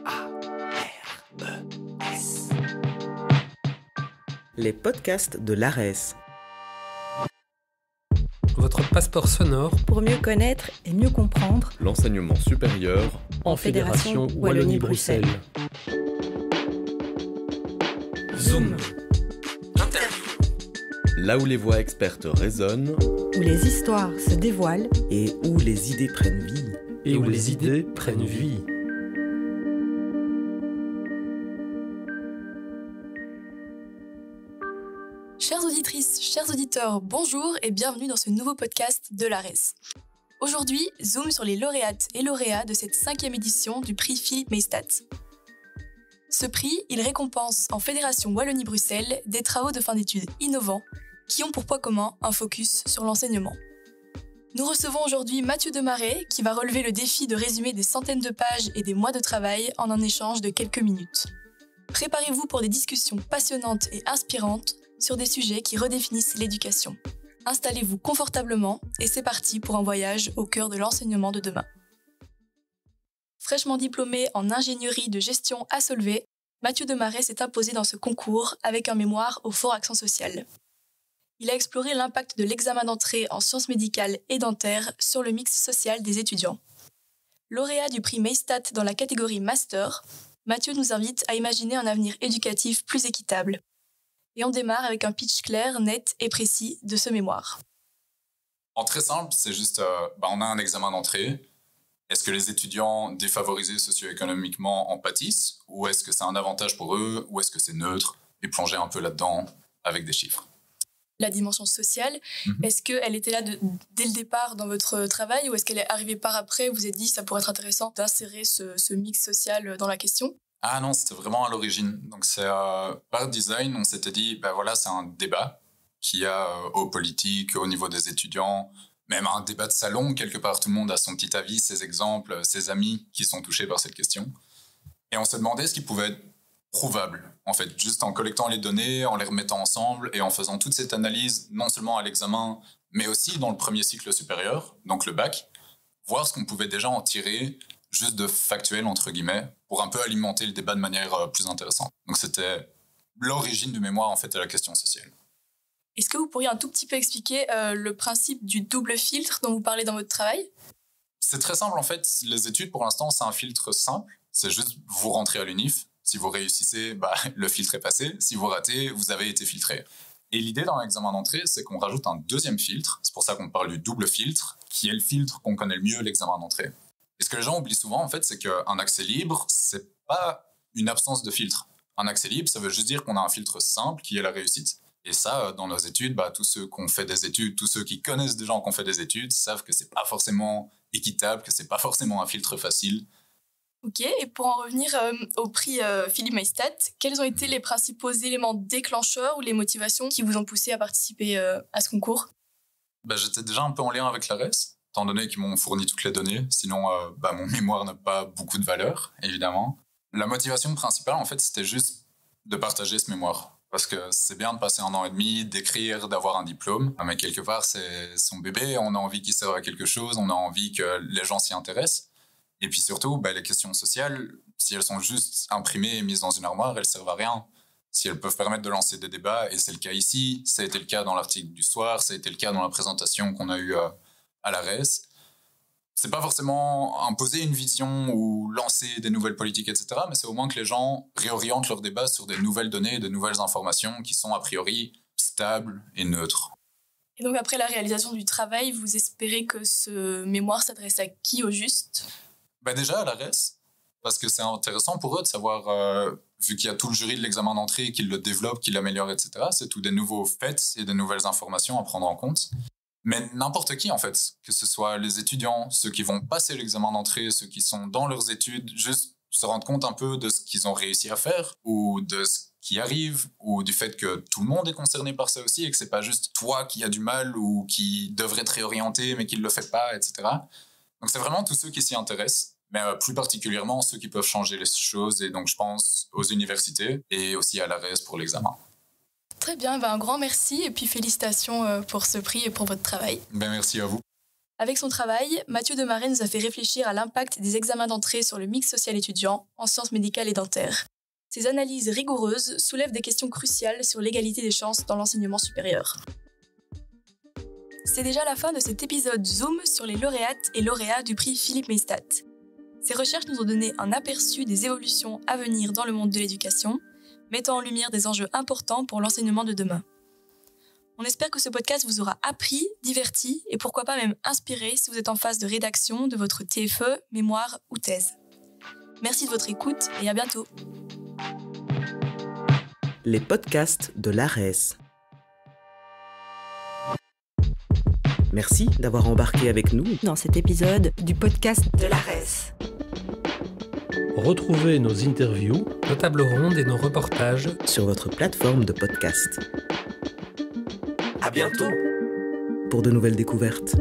ARES. Les podcasts de l'ARES. Votre passeport sonore pour mieux connaître et mieux comprendre l'enseignement supérieur en Fédération Wallonie-Bruxelles. Zoom. Là où les voix expertes résonnent, où les histoires se dévoilent et où les idées prennent vie. Et où les idées prennent vie. Chères auditrices, chers auditeurs, bonjour et bienvenue dans ce nouveau podcast de l'ARES. Aujourd'hui, zoom sur les lauréates et lauréats de cette 5e édition du prix Philippe Maystadt. Ce prix, il récompense en Fédération Wallonie-Bruxelles des travaux de fin d'études innovants qui ont pour point commun un focus sur l'enseignement. Nous recevons aujourd'hui Mathieu Demaret qui va relever le défi de résumer des centaines de pages et des mois de travail en un échange de quelques minutes. Préparez-vous pour des discussions passionnantes et inspirantes sur des sujets qui redéfinissent l'éducation. Installez-vous confortablement et c'est parti pour un voyage au cœur de l'enseignement de demain. Fraîchement diplômé en ingénierie de gestion à Solvay, Mathieu Demaret s'est imposé dans ce concours avec un mémoire au fort accent social. Il a exploré l'impact de l'examen d'entrée en sciences médicales et dentaires sur le mix social des étudiants. Lauréat du prix Maystadt dans la catégorie Master, Mathieu nous invite à imaginer un avenir éducatif plus équitable. Et on démarre avec un pitch clair, net et précis de ce mémoire. En très simple, c'est juste, on a un examen d'entrée. Est-ce que les étudiants défavorisés socio-économiquement en pâtissent? Ou est-ce que c'est un avantage pour eux? Ou est-ce que c'est neutre? Et plonger un peu là-dedans avec des chiffres. La dimension sociale, est-ce qu'elle était là dès le départ dans votre travail ou est-ce qu'elle est arrivée par après? Vous vous êtes dit ça pourrait être intéressant d'insérer ce mix social dans la question? Ah non, c'était vraiment à l'origine. Donc c'est par design, on s'était dit, c'est un débat qu'il y a aux politiques, au niveau des étudiants, même un débat de salon, quelque part, tout le monde a son petit avis, ses exemples, ses amis qui sont touchés par cette question. Et on se demandait ce qui pouvait être prouvable, en fait, juste en collectant les données, en les remettant ensemble et en faisant toute cette analyse, non seulement à l'examen, mais aussi dans le premier cycle supérieur, donc le bac, voir ce qu'on pouvait déjà en tirer, juste de factuel, entre guillemets, pour un peu alimenter le débat de manière plus intéressante. Donc c'était l'origine du mémoire, en fait, à la question sociale. Est-ce que vous pourriez un tout petit peu expliquer le principe du double filtre dont vous parlez dans votre travail? C'est très simple, en fait. Les études, pour l'instant, c'est un filtre simple. C'est juste, vous rentrez à l'UNIF. Si vous réussissez, le filtre est passé. Si vous ratez, vous avez été filtré. Et l'idée dans l'examen d'entrée, c'est qu'on rajoute un deuxième filtre. C'est pour ça qu'on parle du double filtre, qui est le filtre qu'on connaît le mieux, l'examen d'entrée. Et ce que les gens oublient souvent, en fait, c'est qu'un accès libre, c'est pas une absence de filtre. Un accès libre, ça veut juste dire qu'on a un filtre simple qui est la réussite. Et ça, dans nos études, tous ceux qui ont fait des études, tous ceux qui connaissent des gens qui ont fait des études, savent que c'est pas forcément équitable, que c'est pas forcément un filtre facile. Ok, et pour en revenir au prix Philippe Maystadt, quels ont été les principaux éléments déclencheurs ou les motivations qui vous ont poussé à participer à ce concours? J'étais déjà un peu en lien avec l'ARES, étant donné qu'ils m'ont fourni toutes les données. Sinon, mon mémoire n'a pas beaucoup de valeur, évidemment. La motivation principale, en fait, c'était juste de partager ce mémoire. Parce que c'est bien de passer 1 an et demi, d'écrire, d'avoir un diplôme. Mais quelque part, c'est son bébé, on a envie qu'il serve à quelque chose, on a envie que les gens s'y intéressent. Et puis surtout, les questions sociales, si elles sont juste imprimées et mises dans une armoire, elles ne servent à rien. Si elles peuvent permettre de lancer des débats, et c'est le cas ici, ça a été le cas dans l'article du soir, ça a été le cas dans la présentation qu'on a eue à l'ARES. C'est pas forcément imposer une vision ou lancer des nouvelles politiques, etc., mais c'est au moins que les gens réorientent leur débat sur des nouvelles données, de nouvelles informations qui sont a priori stables et neutres. Et donc après la réalisation du travail, vous espérez que ce mémoire s'adresse à qui au juste? Déjà à l'ARES, parce que c'est intéressant pour eux de savoir, vu qu'il y a tout le jury de l'examen d'entrée qui le développe, qui l'améliore, etc., c'est tout des nouveaux faits et des nouvelles informations à prendre en compte. Mais n'importe qui, en fait, que ce soit les étudiants, ceux qui vont passer l'examen d'entrée, ceux qui sont dans leurs études, juste se rendre compte un peu de ce qu'ils ont réussi à faire ou de ce qui arrive ou du fait que tout le monde est concerné par ça aussi et que c'est pas juste toi qui as du mal ou qui devrait te réorienter mais qui ne le fait pas, etc. Donc c'est vraiment tous ceux qui s'y intéressent, mais plus particulièrement ceux qui peuvent changer les choses et donc je pense aux universités et aussi à l'ARES pour l'examen. Très bien, un grand merci et puis félicitations pour ce prix et pour votre travail. Merci à vous. Avec son travail, Mathieu Demaret nous a fait réfléchir à l'impact des examens d'entrée sur le mix social étudiant en sciences médicales et dentaires. Ces analyses rigoureuses soulèvent des questions cruciales sur l'égalité des chances dans l'enseignement supérieur. C'est déjà la fin de cet épisode Zoom sur les lauréates et lauréats du prix Philippe Maystadt. Ces recherches nous ont donné un aperçu des évolutions à venir dans le monde de l'éducation, mettant en lumière des enjeux importants pour l'enseignement de demain. On espère que ce podcast vous aura appris, diverti et pourquoi pas même inspiré si vous êtes en phase de rédaction de votre TFE, mémoire ou thèse. Merci de votre écoute et à bientôt. Les podcasts de l'ARES. Merci d'avoir embarqué avec nous dans cet épisode du podcast de l'ARES. Retrouvez nos interviews, nos tables rondes et nos reportages sur votre plateforme de podcast. À bientôt Pour de nouvelles découvertes.